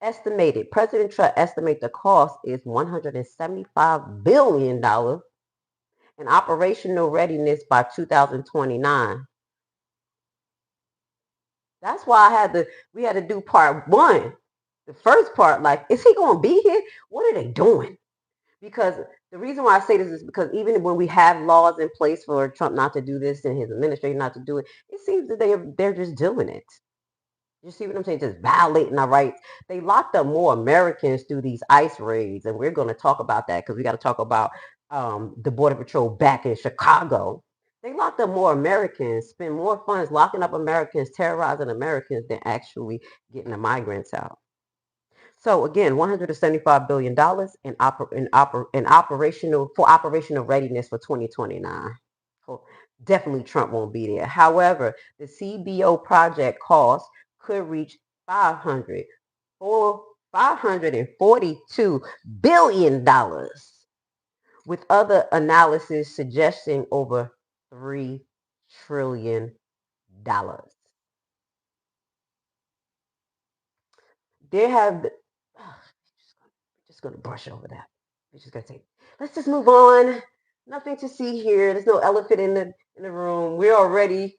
Estimated, President Trump estimates the cost is $175 billion and operational readiness by 2029. That's why we had to do part one. The first part, like, is he going to be here? What are they doing? Because the reason why I say this is because even when we have laws in place for Trump not to do this and his administration not to do it, it seems that they're just doing it. You see what I'm saying? Just violating our rights. They locked up more Americans through these ICE raids, and we're going to talk about that because we got to talk about the Border Patrol back in Chicago. They locked up more Americans, spend more funds locking up Americans, terrorizing Americans than actually getting the migrants out. So again, $175 billion in operational readiness for 2029. So definitely Trump won't be there. However, the CBO project cost could reach 500 or $542 billion, with other analysis suggesting over $3 trillion. There have just going to brush over that. We're just going to say, let's just move on. Nothing to see here. There's no elephant in the room. We're already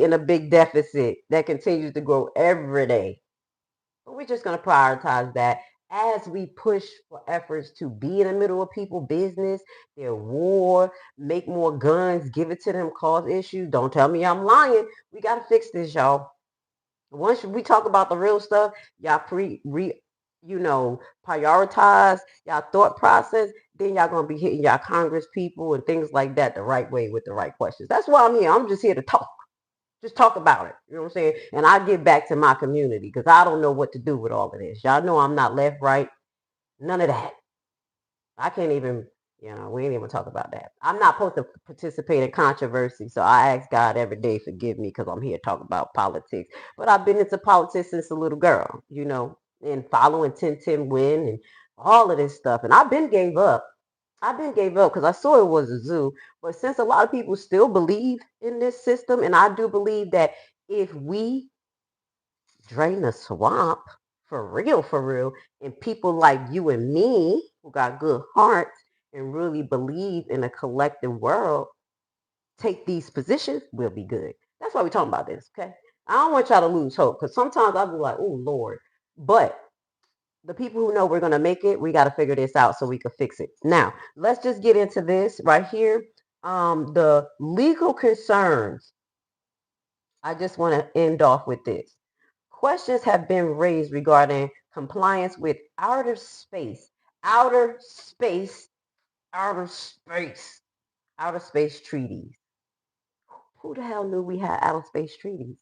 in a big deficit that continues to grow every day. But we're just going to prioritize that as we push for efforts to be in the middle of people's business, their war, make more guns, give it to them, cause issues. Don't tell me I'm lying. We got to fix this, y'all. Once we talk about the real stuff, y'all prioritize y'all thought process, then y'all gonna be hitting y'all Congress people and things like that the right way with the right questions. That's why I'm here. I'm just here to talk. Just talk about it. You know what I'm saying? And I get back to my community because I don't know what to do with all of this. Y'all know I'm not left, right, none of that. I can't even, we ain't even talk about that. I'm not supposed to participate in controversy, so I ask God every day, forgive me, because I'm here to talk about politics. But I've been into politics since a little girl, and following 10-10 win and all of this stuff. And I've been gave up. Because I saw it was a zoo. But since a lot of people still believe in this system, and I do believe that if we drain the swamp for real, and people like you and me who got good hearts and really believe in a collective world take these positions, we'll be good. That's why we're talking about this, okay? I don't want y'all to lose hope because sometimes I'll be like, oh Lord. But the people who know we're gonna make it, we got to figure this out so we can fix it. Now, let's just get into this right here. The legal concerns. I just want to end off with this. Questions have been raised regarding compliance with outer space, outer space, outer space treaties. Who the hell knew we had outer space treaties?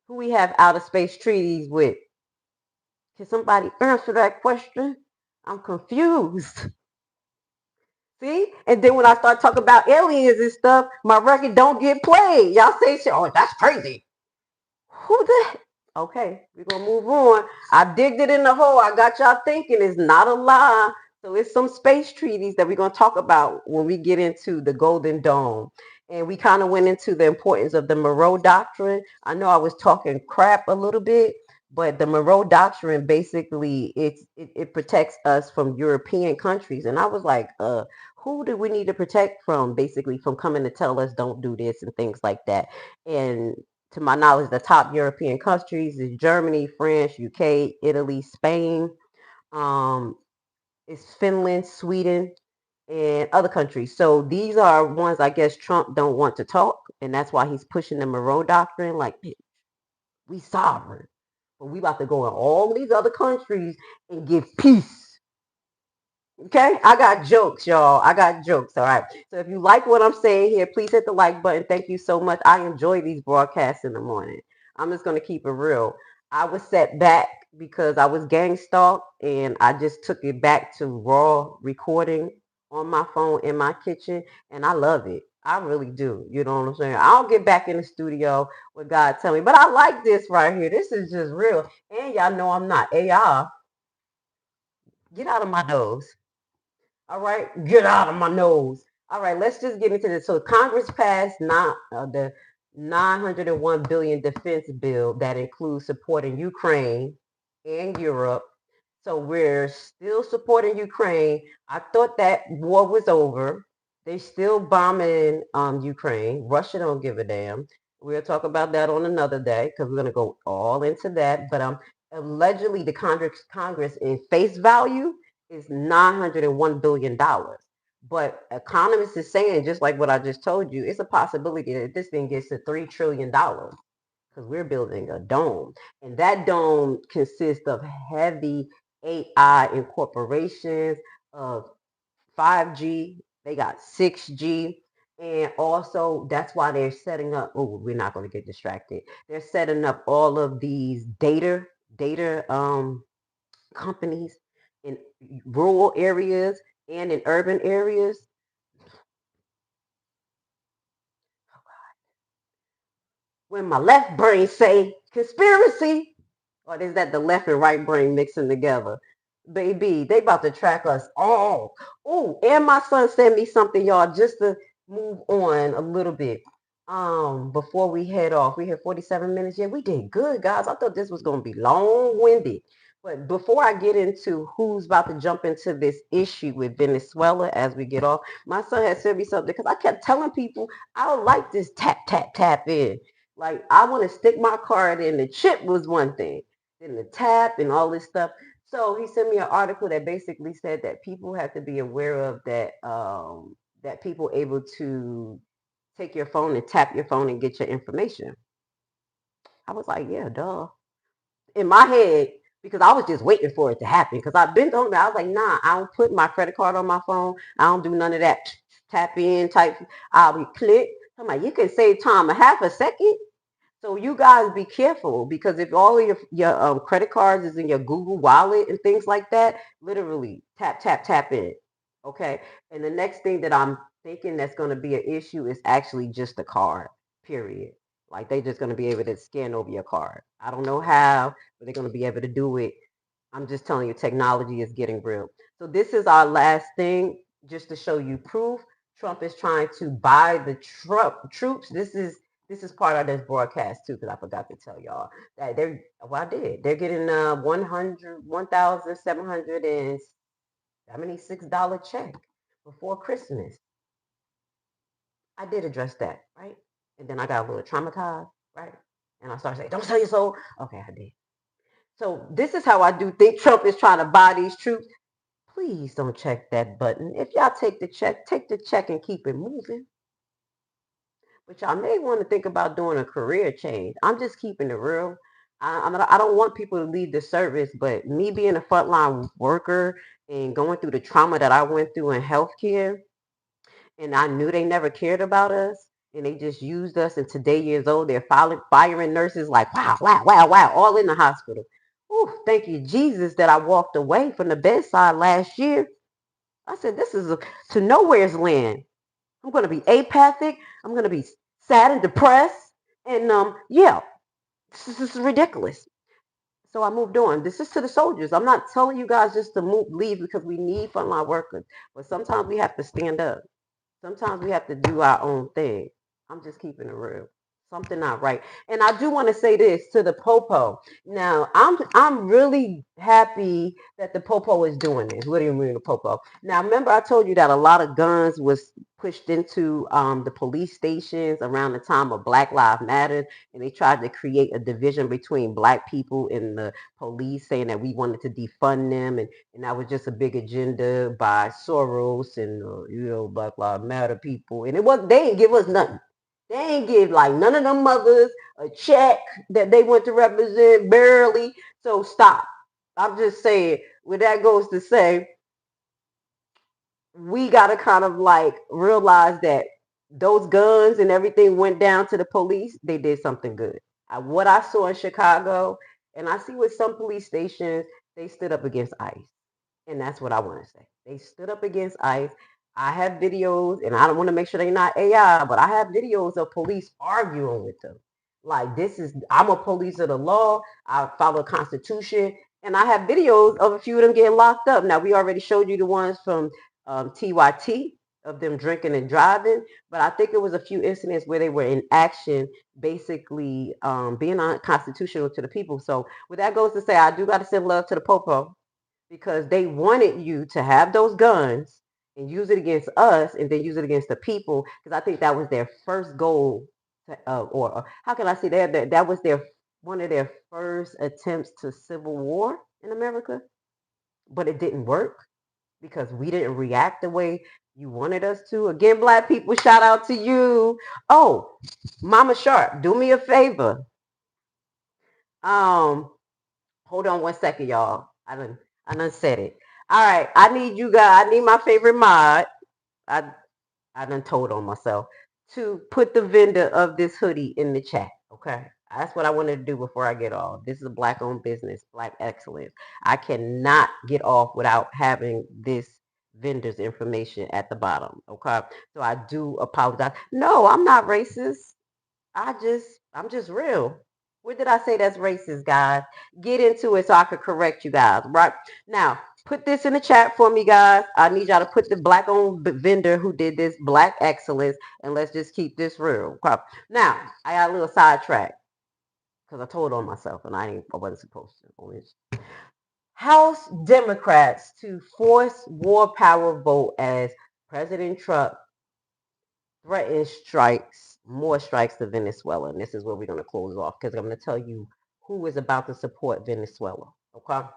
Who we have outer space treaties with? Can somebody answer that question? I'm confused. See? And then when I start talking about aliens and stuff, my record don't get played. Y'all say shit, oh, that's crazy. Who the okay, we're gonna move on. I digged it in the hole. I got y'all thinking it's not a lie. So it's some space treaties that we're gonna talk about when we get into the Golden Dome. And we kind of went into the importance of the Monroe Doctrine. I know I was talking crap a little bit, but the Monroe Doctrine basically it protects us from European countries. And I was like, who do we need to protect from? Basically, from coming to tell us don't do this and things like that. And to my knowledge, the top European countries is Germany, France, UK, Italy, Spain. Um, it's Finland, Sweden, and other countries. So these are ones I guess Trump don't want to talk, and that's why he's pushing the Monroe Doctrine. Like, we sovereign, but we about to go in all these other countries and give peace. Okay, I got jokes, y'all. I got jokes. All right. So if you like what I'm saying here, please hit the like button. Thank you so much. I enjoy these broadcasts in the morning. I'm just gonna keep it real. I was set back because I was gang stalked, and I just took it back to raw recording on my phone in my kitchen, and I love it. I really do. You know what I'm saying? I'll get back in the studio with God tell me, but I like this right here. This is just real, and y'all know I'm not AI. Get out of my nose. All right, get out of my nose. All right, let's just get into this. So Congress passed the 901 billion defense bill that includes supporting Ukraine and Europe. So we're still supporting Ukraine. I thought that war was over. They still bombing Ukraine. Russia don't give a damn. We'll talk about that on another day because we're gonna go all into that. But allegedly the Congress in face value is $901 billion. But economists is saying, just like what I just told you, it's a possibility that this thing gets to $3 trillion because we're building a dome. And that dome consists of heavy AI incorporations of 5G. They got 6G. And also, that's why they're setting up. Oh, we're not going to get distracted. They're setting up all of these data companies in rural areas and in urban areas. When my left brain say conspiracy, or is that the left and right brain mixing together? Baby, they about to track us all. Oh, and my son sent me something, y'all, just to move on a little bit. Before we head off, we had 47 minutes. Yeah, we did good, guys. I thought this was gonna be long-winded. But before I get into who's about to jump into this issue with Venezuela as we get off, my son had sent me something because I kept telling people I don't like this tap, tap, tap in. Like, I want to stick my card in. The chip was one thing, then the tap and all this stuff. So he sent me an article that basically said that people have to be aware of that, that people able to take your phone and tap your phone and get your information. I was like, yeah, duh. In my head, because I was just waiting for it to happen. Because I've been on that. I was like, nah, I don't put my credit card on my phone. I don't do none of that tap in type. I'll be click. I'm like, you can save time a half a second. So you guys be careful because if all of your credit cards is in your Google Wallet and things like that, literally tap tap tap in. Okay. And the next thing that I'm thinking that's going to be an issue is actually just the card. Period. Like they just going to be able to scan over your card. I don't know how, but they're going to be able to do it. I'm just telling you, technology is getting real. So this is our last thing, just to show you proof. Trump is trying to buy the troops. This is part of this broadcast too, because I forgot to tell y'all that I did. They're getting a $1,776 check before Christmas. I did address that, right? And then I got a little traumatized, right? And I started saying, "Don't sell your soul." Okay, I did. So this is how I do think Trump is trying to buy these troops. Please don't check that button. If y'all take the check and keep it moving. But y'all may want to think about doing a career change. I'm just keeping it real. I don't want people to leave the service, but me being a frontline worker and going through the trauma that I went through in healthcare, and I knew they never cared about us, and they just used us. And today, years old, they're firing nurses like wow, wow, wow, wow, all in the hospital. Ooh, thank you, Jesus, that I walked away from the bedside last year. I said, this is to nowhere's land. I'm going to be apathic. I'm going to be sad and depressed. And yeah, this is ridiculous. So I moved on. This is to the soldiers. I'm not telling you guys just to leave because we need frontline workers. But sometimes we have to stand up. Sometimes we have to do our own thing. I'm just keeping it real. Something not right. And I do want to say this to the Popo. Now, I'm really happy that the Popo is doing this. What do you mean the Popo? Now, remember I told you that a lot of guns was pushed into the police stations around the time of Black Lives Matter, and they tried to create a division between black people and the police, saying that we wanted to defund them, and that was just a big agenda by Soros and Black Lives Matter people. And it was they didn't give us nothing. They ain't give like none of them mothers a check that they went to represent barely. So stop. I'm just saying. Where that goes to say, we got to kind of like realize that those guns and everything went down to the police. They did something good. What I saw in Chicago, and I see with some police stations, they stood up against ICE. And that's what I want to say. They stood up against ICE. I have videos, and I don't want to make sure they're not AI, but I have videos of police arguing with them. Like, I'm a police of the law. I follow the Constitution. And I have videos of a few of them getting locked up. Now, we already showed you the ones from TYT of them drinking and driving. But I think it was a few incidents where they were in action, basically being unconstitutional to the people. So, with that goes to say, I do got to send love to the Popo, because they wanted you to have those guns and use it against us and then use it against the people, because I think that was their first goal to, or how can I say that was their one of their first attempts to civil war in America, but it didn't work because we didn't react the way you wanted us to. Again, black people, shout out to you. Oh, Mama Sharp, do me a favor. Hold on one second, y'all. I done said it. All right, I need you guys. I need my favorite mod. I I done told on myself to put the vendor of this hoodie in the chat. Okay, that's what I wanted to do before I get off. This is a black-owned business, Black Excellence. I cannot get off without having this vendor's information at the bottom. Okay, so I do apologize. No, I'm not racist. I'm just real. Where did I say that's racist, guys? Get into it so I could correct you guys. Right now, put this in the chat for me, guys. I need y'all to put the black-owned vendor who did this, Black Excellence, and let's just keep this real. Okay. Now, I got a little sidetrack because I told on myself and I wasn't supposed to. House Democrats to force war power vote as President Trump threatens more strikes to Venezuela. And this is where we're going to close off because I'm going to tell you who is about to support Venezuela. Okay?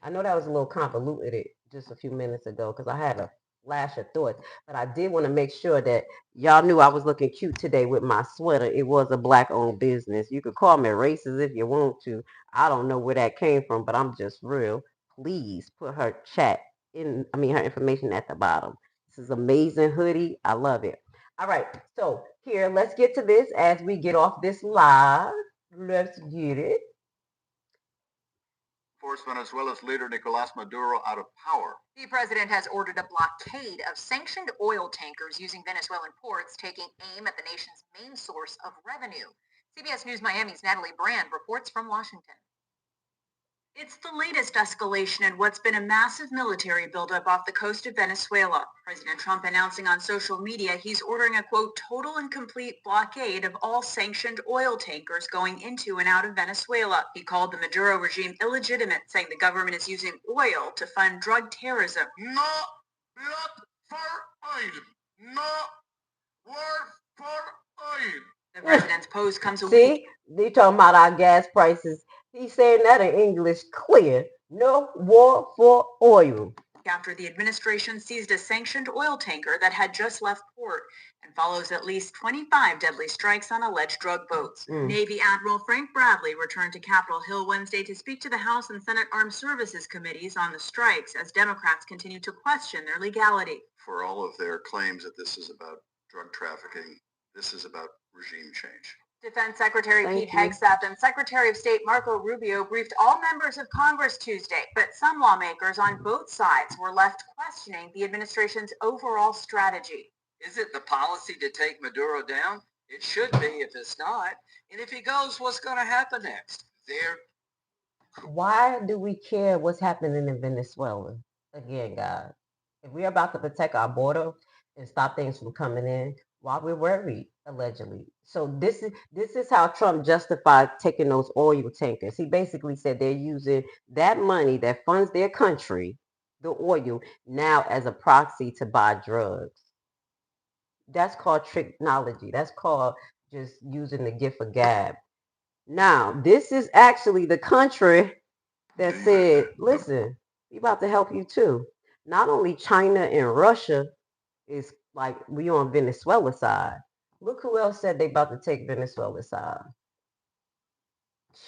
I know that was a little convoluted just a few minutes ago because I had a flash of thoughts, but I did want to make sure that y'all knew I was looking cute today with my sweater. It was a black-owned business. You could call me racist if you want to. I don't know where that came from, but I'm just real. Please put her her information at the bottom. This is amazing hoodie. I love it. All right, so here, let's get to this as we get off this live. Let's get it. Force Venezuela's leader Nicolas Maduro out of power. The president has ordered a blockade of sanctioned oil tankers using Venezuelan ports, taking aim at the nation's main source of revenue. CBS News Miami's Natalie Brand reports from Washington. It's the latest escalation in what's been a massive military buildup off the coast of Venezuela. President Trump announcing on social media he's ordering a, quote, total and complete blockade of all sanctioned oil tankers going into and out of Venezuela. He called the Maduro regime illegitimate, saying the government is using oil to fund drug terrorism. No blood for oil. No war for oil. The president's post comes a See, week. they talking about our gas prices. He's saying that in English clear. No war for oil. After the administration seized a sanctioned oil tanker that had just left port and follows at least 25 deadly strikes on alleged drug boats. Navy Admiral Frank Bradley returned to Capitol Hill Wednesday to speak to the House and Senate Armed Services Committees on the strikes as Democrats continue to question their legality. For all of their claims that this is about drug trafficking, this is about regime change. Defense Secretary Thank Pete you. Hegseth and Secretary of State Marco Rubio briefed all members of Congress Tuesday, but some lawmakers on both sides were left questioning the administration's overall strategy. Is it the policy to take Maduro down? It should be if it's not. And if he goes, what's going to happen next? Why do we care what's happening in Venezuela? Again, guys, if we're about to protect our border and stop things from coming in, why we're worried, allegedly. So this is how Trump justified taking those oil tankers. He basically said they're using that money that funds their country, the oil, now as a proxy to buy drugs. That's called technology. That's called just using the gift of gab. Now, this is actually the country that said, listen, we about to help you too. Not only China and Russia is like we on Venezuela's side. Look who else said they about to take Venezuela's side.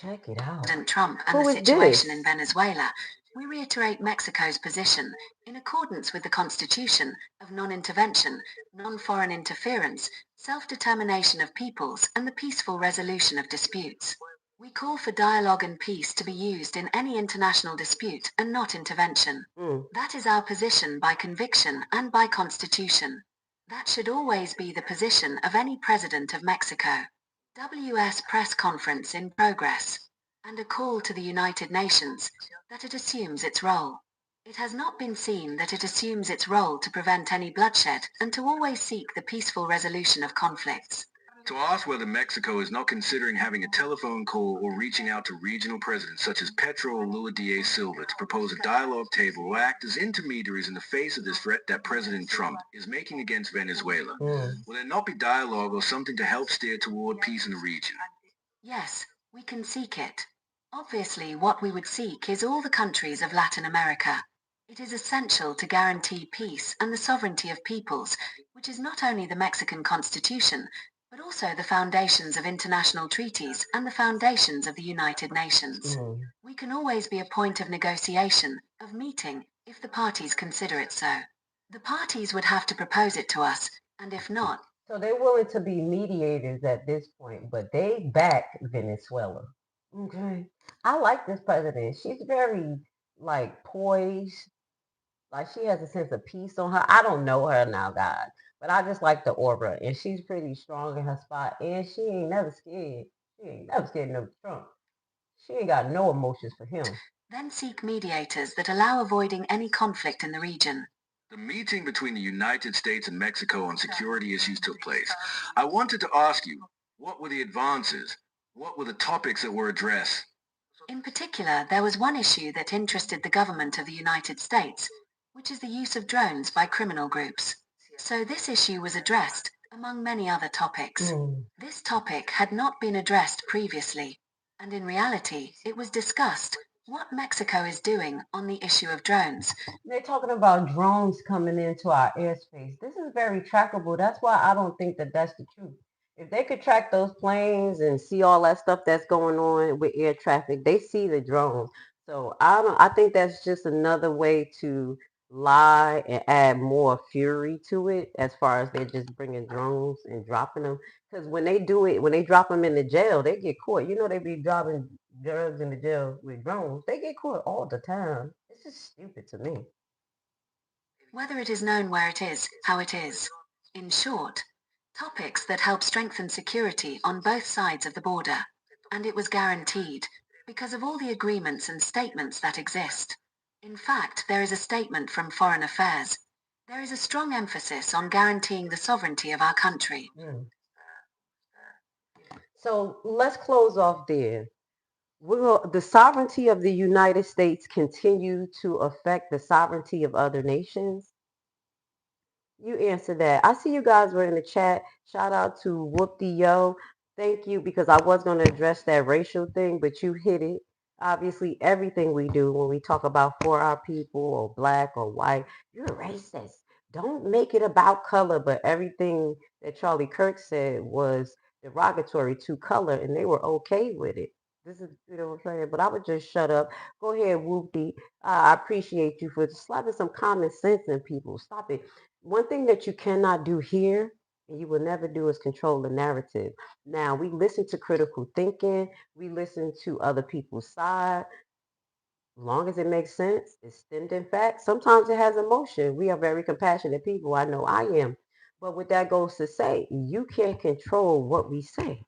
Check it out. President Trump and Who the is situation this? in Venezuela, we reiterate Mexico's position in accordance with the Constitution of non-intervention, non-foreign interference, self-determination of peoples, and the peaceful resolution of disputes. We call for dialogue and peace to be used in any international dispute and not intervention. That is our position by conviction and by Constitution. That should always be the position of any president of Mexico. WS press conference in progress, and a call to the United Nations that it assumes its role. It has not been seen that it assumes its role to prevent any bloodshed and to always seek the peaceful resolution of conflicts. To ask whether Mexico is not considering having a telephone call or reaching out to regional presidents such as Petro or Lula da Silva to propose a dialogue table or act as intermediaries in the face of this threat that President Trump is making against Venezuela. Will there not be dialogue or something to help steer toward peace in the region? Yes, we can seek it. Obviously, what we would seek is all the countries of Latin America. It is essential to guarantee peace and the sovereignty of peoples, which is not only the Mexican Constitution, but also the foundations of international treaties and the foundations of the United Nations. We can always be a point of negotiation, of meeting, if the parties consider it so. The parties would have to propose it to us, and if not, so they're willing to be mediators at this point, but they back Venezuela. Okay. I like this president. She's very like poised. Like she has a sense of peace on her. I don't know her now, guys, but I just like the aura, and she's pretty strong in her spot, and she ain't never scared. She ain't never scared of Trump. She ain't got no emotions for him. Then seek mediators that allow avoiding any conflict in the region. The meeting between the United States and Mexico on security issues took place. I wanted to ask you, what were the advances? What were the topics that were addressed? In particular, there was one issue that interested the government of the United States, which is the use of drones by criminal groups. So this issue was addressed, among many other topics. This topic had not been addressed previously, and in reality, it was discussed what Mexico is doing on the issue of drones. They're talking about drones coming into our airspace. This is very trackable. That's why I don't think that that's the truth. If they could track those planes and see all that stuff that's going on with air traffic, they see the drones. So I think that's just another way to lie and add more fury to it as far as they're just bringing drones and dropping them. Because when they do it, when they drop them in the jail, they get caught. You know, they be dropping drugs in the jail with drones. They get caught all the time. It's just stupid to me. Whether it is known where it is, how it is. In short, topics that help strengthen security on both sides of the border. And it was guaranteed, because of all the agreements and statements that exist. In fact, there is a statement from Foreign Affairs. There is a strong emphasis on guaranteeing the sovereignty of our country. So let's close off there. Will the sovereignty of the United States continue to affect the sovereignty of other nations? You answer that. I see you guys were in the chat. Shout out to world.The. Thank you, because I was going to address that racial thing, but you hit it. Obviously, everything we do when we talk about for our people or black or white, you're racist. Don't make it about color, but everything that Charlie Kirk said was derogatory to color, and they were okay with it. This is, you know what I'm saying? But I would just shut up. Go ahead, Whoopty. I appreciate you for slapping some common sense in people. Stop it. One thing that you cannot do here And you will never do is control the narrative. Now, we listen to critical thinking. We listen to other people's side. As long as it makes sense, it's stemmed in fact. Sometimes it has emotion. We are very compassionate people. I know I am. But what that goes to say, you can't control what we say.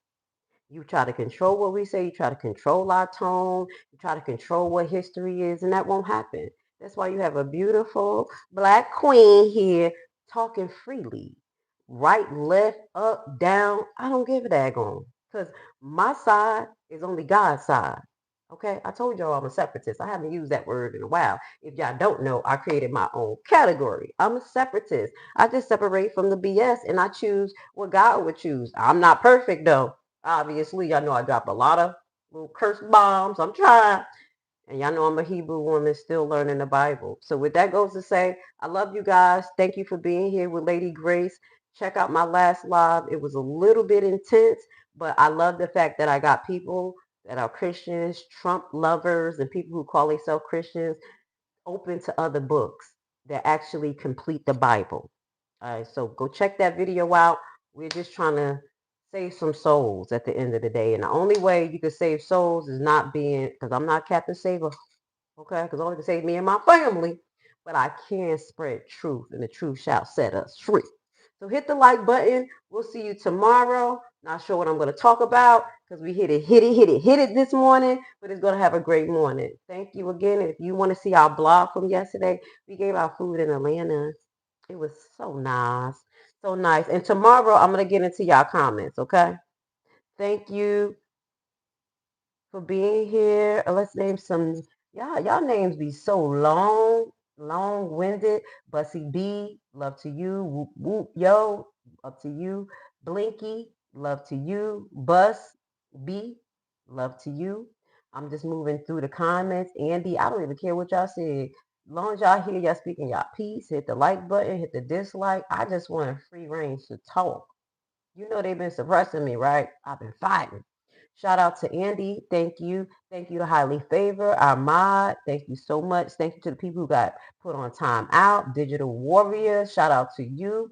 You try to control what we say. You try to control our tone. You try to control what history is, and that won't happen. That's why you have a beautiful black queen here talking freely. Right, left, up, down. I don't give a daggone. Because my side is only God's side. Okay, I told y'all I'm a separatist. I haven't used that word in a while. If y'all don't know, I created my own category. I'm a separatist. I just separate from the BS and I choose what God would choose. I'm not perfect though. Obviously, y'all know I dropped a lot of little curse bombs. I'm trying. And y'all know I'm a Hebrew woman still learning the Bible. So with that goes to say, I love you guys. Thank you for being here with Lady Grace. Check out my last live. It was a little bit intense, but I love the fact that I got people that are Christians, Trump lovers, and people who call themselves Christians open to other books that actually complete the Bible. All right, so go check that video out. We're just trying to save some souls at the end of the day. And the only way you can save souls is not being, because I'm not Captain Saver, okay? Because only can save me and my family. But I can spread truth, and the truth shall set us free. So hit the like button. We'll see you tomorrow. Not sure what I'm going to talk about because we hit it this morning, but it's going to have a great morning. Thank you again. If you want to see our blog from yesterday, we gave out food in Atlanta. It was so nice. So nice. And tomorrow I'm going to get into y'all comments, okay? Thank you for being here. Let's name some. Y'all names be so long-winded. Bussy B, love to you. Whoop whoop yo, love to you. Blinky, love to you. Bus B, love to you. I'm just moving through the comments. Andy, I don't even care what y'all said. As long as y'all hear y'all speaking y'all piece, hit the like button, hit the dislike. I just want free range to talk. You know they've been suppressing me, right? I've been fighting. Shout out to Andy. Thank you. Thank you to Highly Favor, our mod. Thank you so much. Thank you to the people who got put on time out. Digital Warrior. Shout out to you.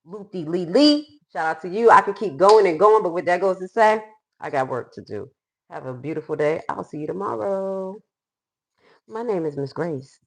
Loopy Lee Lee. Shout out to you. I could keep going and going, but what that goes to say, I got work to do. Have a beautiful day. I'll see you tomorrow. My name is Miss Grace.